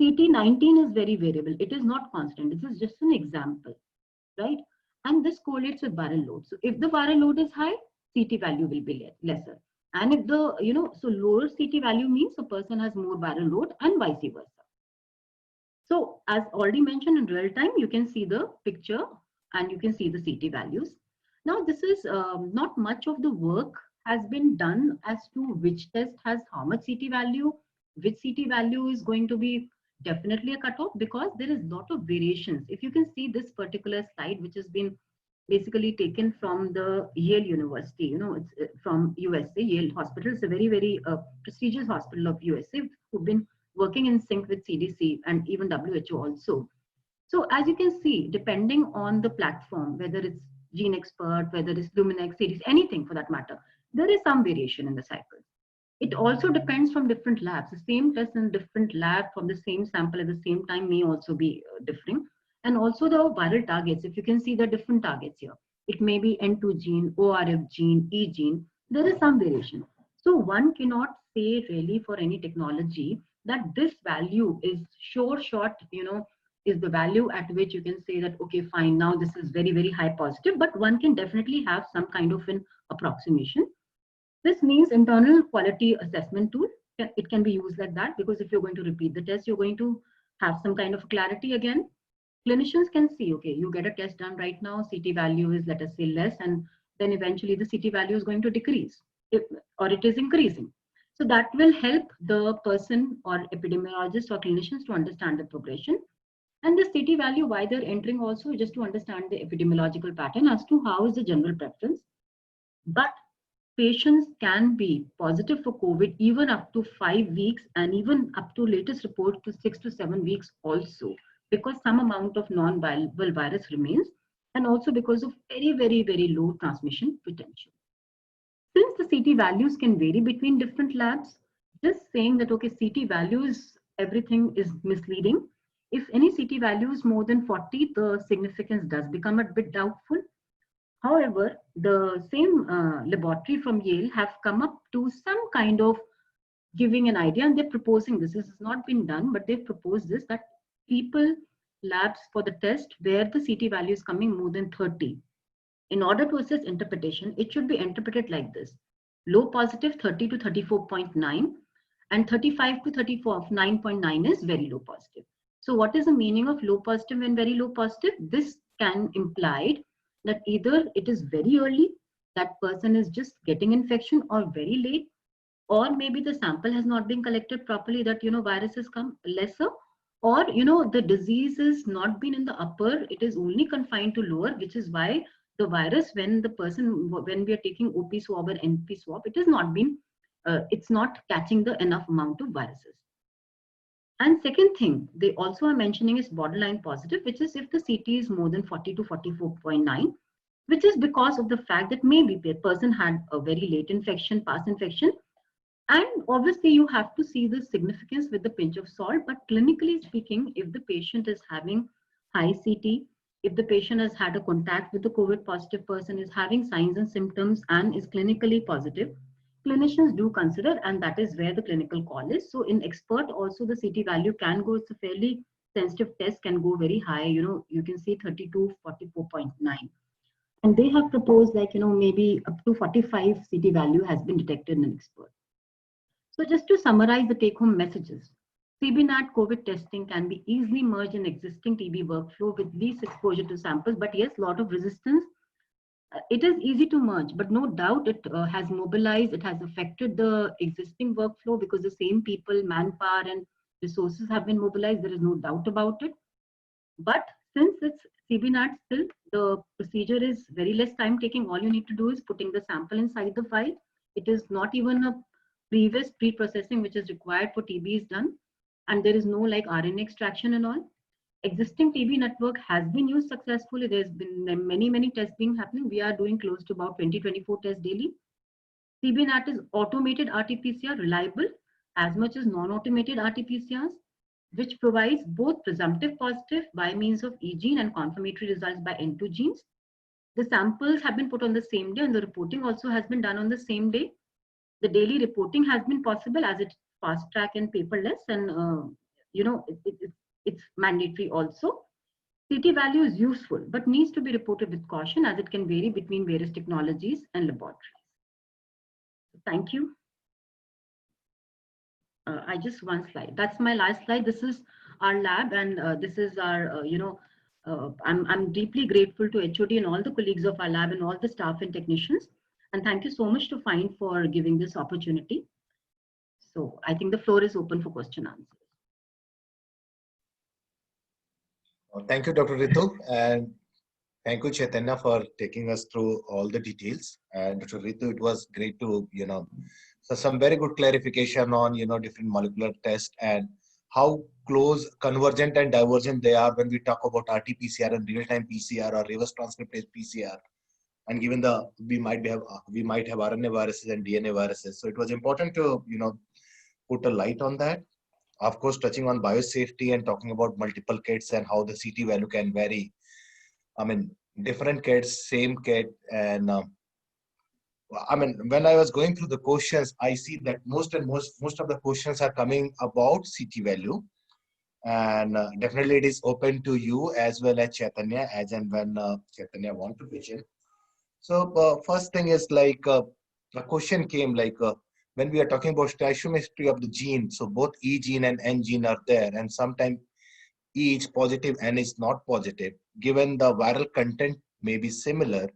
CT19 is very variable. It is not constant. This is just an example, right? And this correlates with viral load. So if the viral load is high, CT value will be lesser. And if the, so lower CT value means the person has more viral load and vice versa. So as already mentioned, in real time, you can see the picture and you can see the CT values. Now, this is not much of the work has been done as to which test has how much CT value, which CT value is going to be definitely a cutoff, because there is a lot of variations. If you can see this particular slide, which has been basically taken from the Yale University, it's from USA, Yale Hospital. It's a very, very prestigious hospital of USA who've been working in sync with CDC and even WHO also. So as you can see, depending on the platform, whether it's GeneXpert, whether it's Luminex series, anything for that matter, there is some variation in the cycles. It also depends from different labs. The same test in different lab from the same sample at the same time may also be differing. And also the viral targets, if you can see the different targets here, it may be N2 gene, ORF gene, E gene, there is some variation. So one cannot say really for any technology that this value is sure shot, is the value at which you can say that, okay, fine, now this is very, very high positive, but one can definitely have some kind of an approximation. This means internal quality assessment tool. It can be used like that, because if you're going to repeat the test, you're going to have some kind of clarity again. Clinicians can see, okay, you get a test done right now, CT value is, let us say, less, and then eventually the CT value is going to decrease, or it is increasing. So that will help the person or epidemiologist or clinicians to understand the progression. And the CT value, why they're entering also, just to understand the epidemiological pattern as to how is the general preference. But patients can be positive for COVID even up to 5 weeks, and even up to latest report to 6 to 7 weeks also, because some amount of non-viral virus remains, and also because of very, very, very low transmission potential. Since the CT values can vary between different labs, just saying that, okay, CT values, everything is misleading. If any CT value is more than 40, the significance does become a bit doubtful. However, the same laboratory from Yale have come up to some kind of giving an idea, and they're proposing this. This has not been done, but they've proposed this, that people labs for the test where the CT value is coming more than 30. In order to assess interpretation, it should be interpreted like this: low positive 30 to 34.9, and 35 to 39.9 is very low positive. So what is the meaning of low positive and very low positive? This can imply that either it is very early, that person is just getting infection, or very late, or maybe the sample has not been collected properly, that virus has come lesser, or the disease is not been in the upper, it is only confined to lower, which is why the virus, when we are taking OP swab or NP swab, it has not been it's not catching the enough amount of viruses. And second thing they also are mentioning is borderline positive, which is if the CT is more than 40 to 44.9, which is because of the fact that maybe the person had a very late infection, past infection. And obviously you have to see the significance with the pinch of salt, but clinically speaking, if the patient is having high CT, if the patient has had a contact with the COVID positive person, is having signs and symptoms and is clinically positive, clinicians do consider, and that is where the clinical call is. So in expert also the CT value can go, it's a fairly sensitive test, can go very high, you can see 32, 44.9. And they have proposed maybe up to 45 CT value has been detected in an expert. So just to summarize the take-home messages, CBNAT COVID testing can be easily merged in existing TB workflow with least exposure to samples, but yes, a lot of resistance. It is easy to merge, but no doubt it has mobilized, it has affected the existing workflow, because the same people, manpower and resources have been mobilized, there is no doubt about it. But since it's CBNAT still, the procedure is very less time taking. All you need to do is putting the sample inside the file. It is not even a previous pre-processing which is required for TB is done, and there is no like RNA extraction and all. Existing TB network has been used successfully. There's been many tests being happening. We are doing close to about 20-24 tests daily. CBNAT is automated RT-PCR, reliable as much as non-automated RT-PCRs, which provides both presumptive positive by means of E gene and confirmatory results by N2 genes. The samples have been put on the same day, and the reporting also has been done on the same day. The daily reporting has been possible as it's fast track and paperless, and it's mandatory also. CT value is useful, but needs to be reported with caution as it can vary between various technologies and laboratories. Thank you. I just one slide. That's my last slide. This is our lab, and this is our, I'm deeply grateful to HOD and all the colleagues of our lab and all the staff and technicians. And thank you so much to FIND for giving this opportunity. So I think the floor is open for question answers. Thank you, Dr. Ritu, and thank you, Chaitanya, for taking us through all the details. And Dr. Ritu, it was great to, so some very good clarification on, different molecular tests and how close, convergent and divergent they are when we talk about RT-PCR and real-time PCR or reverse transcriptase PCR. And given we might have RNA viruses and DNA viruses, so it was important to put a light on that. Of course, touching on biosafety and talking about multiple kits and how the CT value can vary. I mean, different kits, same kit, and I mean, when I was going through the questions, I see that most of the questions are coming about CT value, and definitely it is open to you as well as Chaitanya, as and when Chaitanya want to pitch in. So first thing is like a question came like when we are talking about stoichiometry of the gene, so both E gene and N gene are there, and sometimes E is positive, N is not positive. Given the viral content may be similar,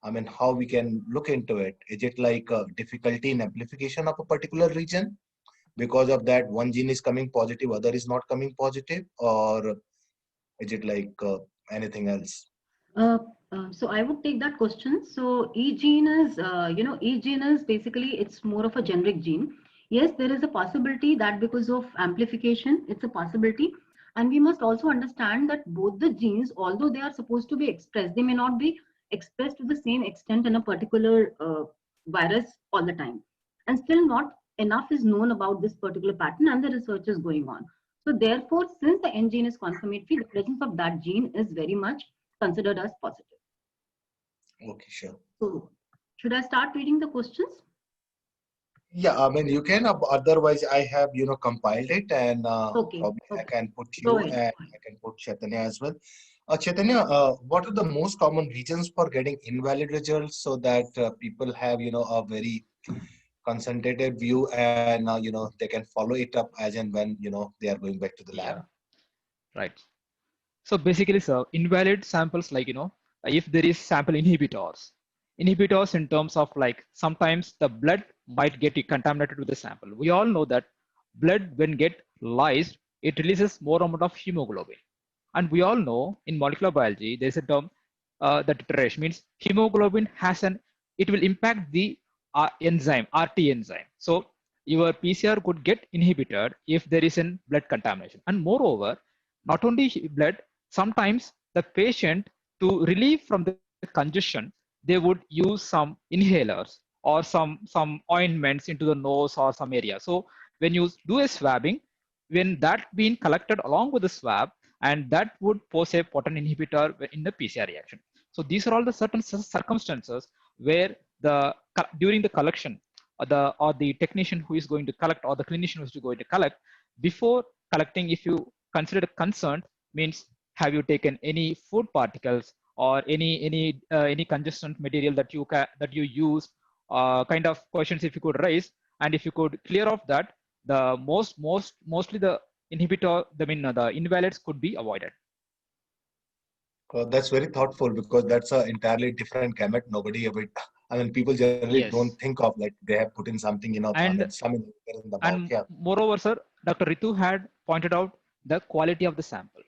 I mean, how we can look into it? Is it like a difficulty in amplification of a particular region? Because of that, one gene is coming positive, other is not coming positive, or is it like anything else? So I would take that question. So E gene is, E gene is basically, it's more of a generic gene. Yes, there is a possibility that because of amplification, it's a possibility. And we must also understand that both the genes, although they are supposed to be expressed, they may not be expressed to the same extent in a particular virus all the time. And still not enough is known about this particular pattern, and the research is going on. So therefore, since the N gene is confirmatory, the presence of that gene is very much considered as positive. Okay, sure. So should I start reading the questions? Yeah, I mean, you can. Otherwise, I have compiled it, and Okay. probably I Okay. can put Go you ahead. and I can put Chaitanya as well. Chaitanya, what are the most common reasons for getting invalid results, so that people have a very concentrated view, and they can follow it up as and when they are going back to the lab. Yeah, right. So basically, sir, invalid samples, like, if there is sample inhibitors in terms of, like, sometimes the blood might get contaminated with the sample. We all know that blood, when get lysed, it releases more amount of hemoglobin. And we all know in molecular biology, there's a term that iteration means hemoglobin it will impact the enzyme, RT enzyme. So your PCR could get inhibited if there is a blood contamination. And moreover, not only blood, sometimes the patient, to relieve from the congestion, they would use some inhalers or some ointments into the nose or some area. So when you do a swabbing, when that being collected along with the swab, and that would pose a potent inhibitor in the PCR reaction. So these are all the certain circumstances where during the collection, or the technician who is going to collect, or the clinician who is going to collect, before collecting, if you consider concerned, means have you taken any food particles or any congestant material that you use, kind of questions if you could raise, and if you could clear off that, the mostly the the invalids could be avoided. That's very thoughtful, because that's an entirely different gamut. Nobody ever, I mean, people generally Yes. don't think of like they have put in something, And, I mean, some in the mouth. and Yeah. moreover, sir, Dr. Ritu had pointed out the quality of the sample.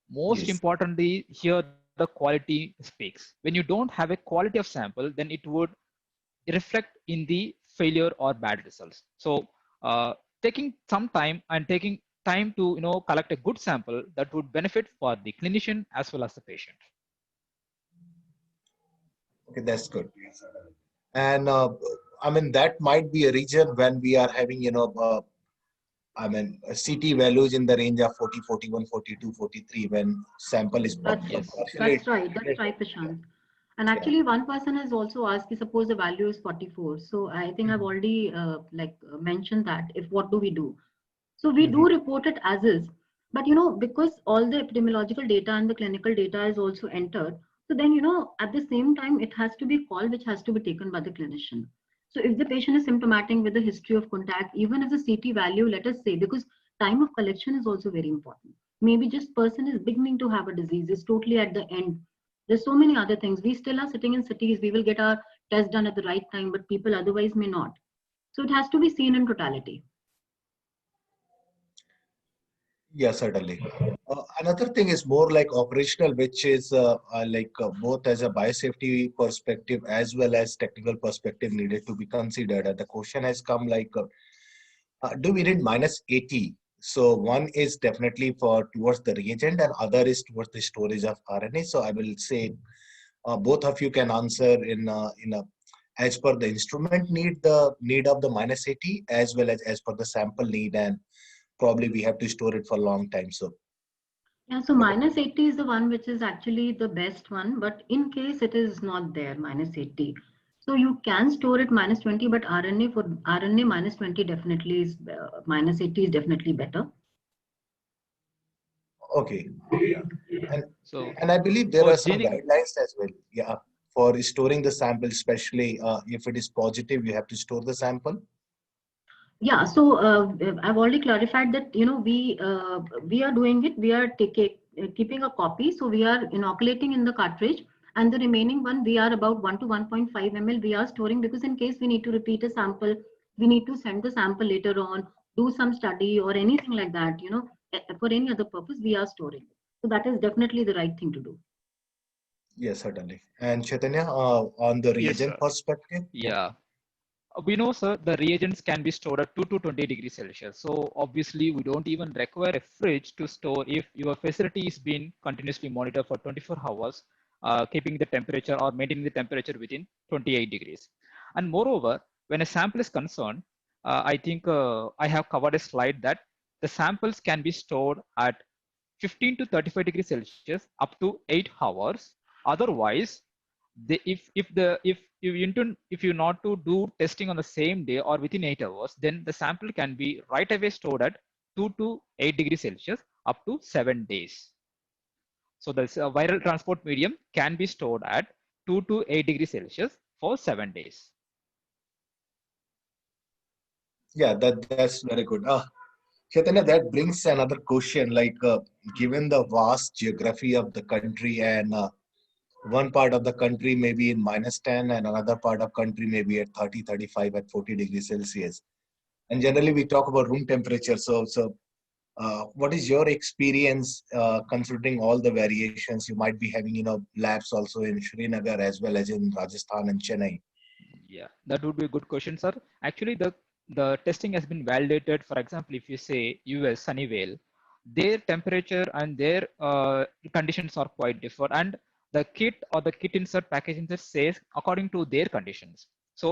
Most Yes. importantly, here the quality speaks. When you don't have a quality of sample, then it would reflect in the failure or bad results. So taking some time and taking time to collect a good sample, that would benefit for the clinician as well as the patient. Okay, that's good. And I mean, that might be a region when we are having, I mean, CT values in the range of 40, 41, 42, 43 when sample is Yes. That's right. That's right, Prashant. And actually, one person has also asked, suppose the value is 44. So I think I've already mentioned that. If what do we do? So we do report it as is, but because all the epidemiological data and the clinical data is also entered, so then at the same time it has to be a call which has to be taken by the clinician. So if the patient is symptomatic with a history of contact, even if the CT value, let us say, because time of collection is also very important. Maybe just person is beginning to have a disease, is totally at the end. There's so many other things. We still are sitting in cities. We will get our test done at the right time, but people otherwise may not. So it has to be seen in totality. Yeah, certainly. Another thing is more like operational, which is both as a biosafety perspective as well as technical perspective needed to be considered. And the question has come like, do we need -80 So one is definitely for towards the reagent and other is towards the storage of RNA. So I will say both of you can answer in a as per the instrument need, the need of the -80 as well as per the sample need, and probably we have to store it for a long time. So Yeah, so -80 is the one which is actually the best one, but in case it is not there, -80. So you can store it -20, but RNA for RNA -20 definitely is -80 is definitely better. okay, yeah, and So and I believe there for are some gene, guidelines as well. Yeah, for storing the sample, especially if it is positive, you have to store the sample. Yeah, so I've already clarified that we are doing it. We are taking keeping a copy, so we are inoculating in the cartridge, and the remaining one we are about 1 to 1.5 ml. We are storing because in case we need to repeat a sample, we need to send the sample later on, do some study or anything like that. For any other purpose, we are storing. So that is definitely the right thing to do. Yes, certainly. And Chaitanya, on the yes, reagent sir. perspective. Yeah. We know, sir, the reagents can be stored at 2 to 20 degrees Celsius. So obviously, we don't even require a fridge to store if your facility is being continuously monitored for 24 hours, keeping the temperature or maintaining the temperature within 28 degrees. And moreover, when a sample is concerned, I think I have covered a slide that the samples can be stored at 15 to 35 degrees Celsius up to 8 hours. Otherwise, if you not to do testing on the same day or within 8 hours, then the sample can be right away stored at 2 to 8 degrees Celsius up to 7 days. So the viral transport medium can be stored at 2 to 8 degrees Celsius for 7 days. Yeah, that's very good. Chaitanya, that brings another question. Like, given the vast geography of the country, and one part of the country may be in -10, and another part of country may be at 30, 35, at 40 degrees Celsius. And generally, we talk about room temperature. So, what is your experience considering all the variations you might be having? Labs also in Srinagar as well as in Rajasthan and Chennai. Yeah, that would be a good question, sir. Actually, the testing has been validated. For example, if you say US Sunnyvale, their temperature and their conditions are quite different, and the kit or the kit insert package insert says according to their conditions. So,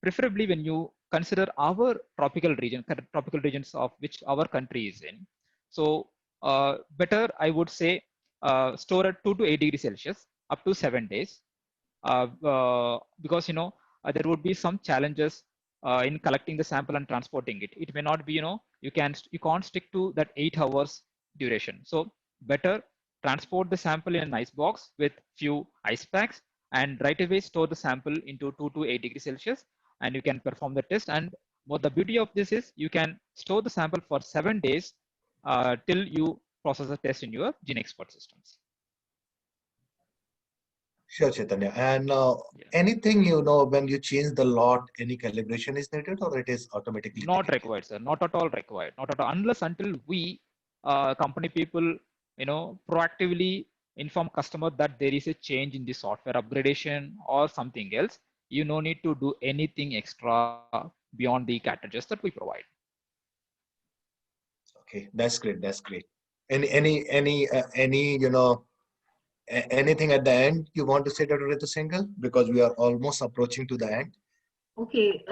preferably when you consider our tropical regions of which our country is in, so better I would say store at 2 to 8 degrees Celsius up to 7 days, because there would be some challenges in collecting the sample and transporting it. It may not be, you can't stick to that 8 hours duration. So better transport the sample in an ice box with few ice packs and right away store the sample into 2 to 8 degrees Celsius, and you can perform the test. And what the beauty of this is you can store the sample for 7 days till you process the test in your GeneXpert systems. Sure, Chaitanya. And Yeah. anything, when you change the lot, any calibration is needed or it is automatically Not taken care? required, sir. Not at all required. Not at all. Unless until we, company people, proactively inform customer that there is a change in the software upgradation or something else. You no need to do anything extra beyond the cartridges that we provide. Okay, that's great. That's great. Any, anything at the end you want to say, Dr. Ritu Singhal? Because we are almost approaching to the end. Okay,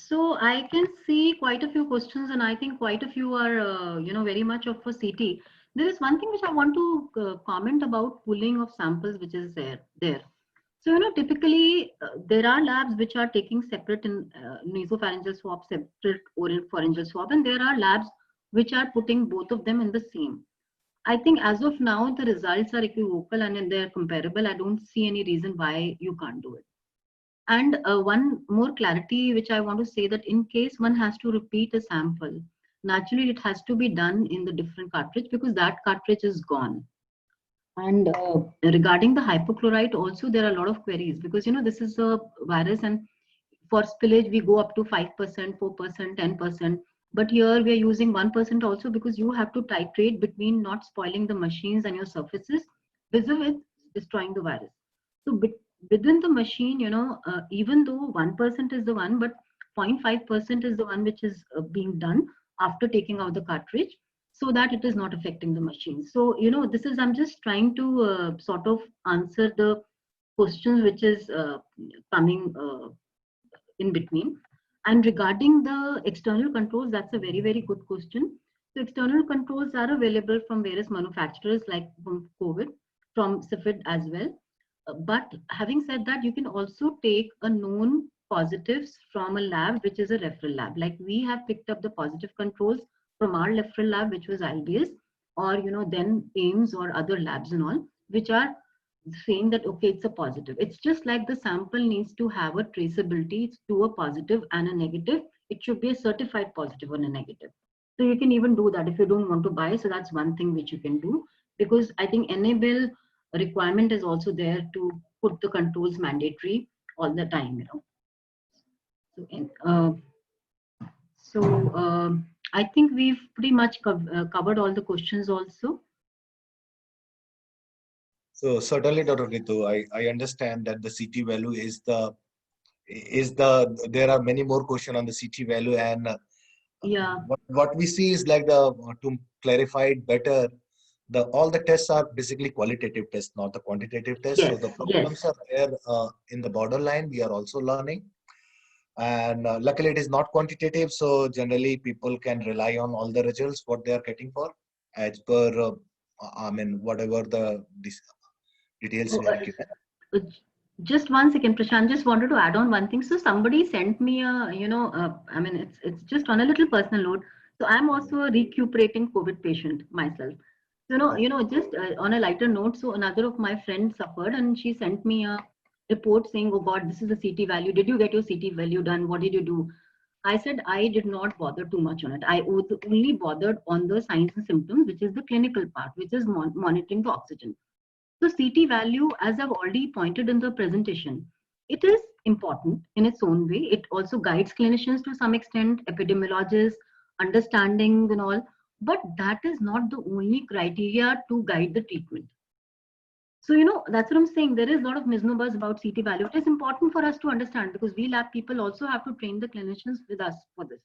so I can see quite a few questions, and I think quite a few are, very much of a CT. There is one thing which I want to comment about pooling of samples, which is there. So, typically there are labs which are taking separate in nasopharyngeal swab, separate oropharyngeal swab, and there are labs which are putting both of them in the same. I think as of now, the results are equivocal and they're comparable. I don't see any reason why you can't do it. And one more clarity, which I want to say, that in case one has to repeat a sample, naturally it has to be done in the different cartridge because that cartridge is gone. And regarding the hypochlorite, also there are a lot of queries because this is a virus, and for spillage we go up to 5%, 4%, 10%. But here we are using 1% also because you have to titrate between not spoiling the machines and your surfaces, with destroying the virus. So within the machine, even though 1% is the one, but 0.5% is the one which is being done. after taking out the cartridge, so that it is not affecting the machine. So, this is, I'm just trying to sort of answer the questions which is coming in between. And regarding the external controls, that's a very, very good question. So external controls are available from various manufacturers like from COVID, from CIFID as well. But having said that, you can also take a known positives from a lab, which is a referral lab. Like we have picked up the positive controls from our referral lab, which was IBS, or then AIMS or other labs and all, which are saying that okay, it's a positive. It's just like the sample needs to have a traceability to a positive and a negative. It should be a certified positive and a negative. So you can even do that if you don't want to buy. So that's one thing which you can do, because I think enable requirement is also there to put the controls mandatory all the time. So I think we've pretty much covered all the questions also. So certainly, Dr. Ritu, I understand that the CT value there are many more questions on the CT value, and yeah, what we see is like to clarify it better, all the tests are basically qualitative tests, not the quantitative tests. yes, So the problems are there in the borderline. We are also learning, and luckily it is not quantitative. So generally people can rely on all the results what they are getting for as per whatever the details we have given. Just one second, Prashant. Just wanted to add on one thing. So somebody sent me it's just on a little personal note. So I'm also a recuperating COVID patient myself. Just on a lighter note. So another of my friends suffered, and she sent me a report saying, "Oh God, this is the CT value. Did you get your CT value done? What did you do?" I said I did not bother too much on it. I only bothered on the signs and symptoms, which is the clinical part, which is monitoring the oxygen. So CT value, as I've already pointed in the presentation, it is important in its own way. It also guides clinicians to some extent, epidemiologists, understanding and all, but that is not the only criteria to guide the treatment. So, that's what I'm saying. There is a lot of misnomers about CT value. It is important for us to understand, because we lab people also have to train the clinicians with us for this.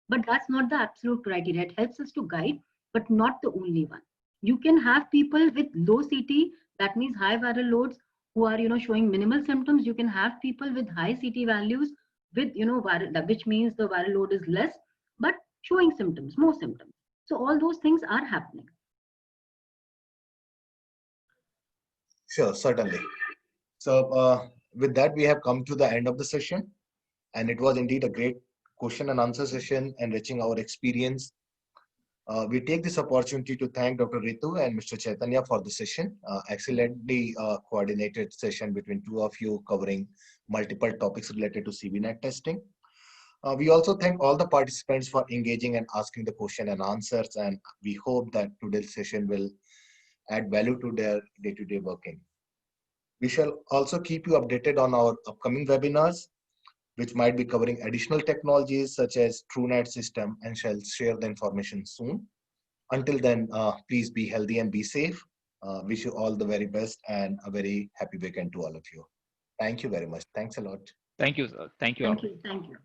But that's not the absolute criteria. It helps us to guide, but not the only one. You can have people with low CT, that means high viral loads, who are showing minimal symptoms. You can have people with high CT values with viral, which means the viral load is less, but showing symptoms, more symptoms. So all those things are happening. Sure, certainly. So with that, we have come to the end of the session, and it was indeed a great question and answer session, enriching our experience. We take this opportunity to thank Dr. Ritu and Mr. Chaitanya for the session. Excellently coordinated session between two of you, covering multiple topics related to CVNet testing. We also thank all the participants for engaging and asking the question and answers, and we hope that today's session will add value to their day-to-day working. We shall also keep you updated on our upcoming webinars, which might be covering additional technologies such as TrueNet system, and shall share the information soon. Until then, please be healthy and be safe. Wish you all the very best and a very happy weekend to all of you. Thank you very much. Thanks a lot. Thank you, sir. Thank you. Thank you. Thank you.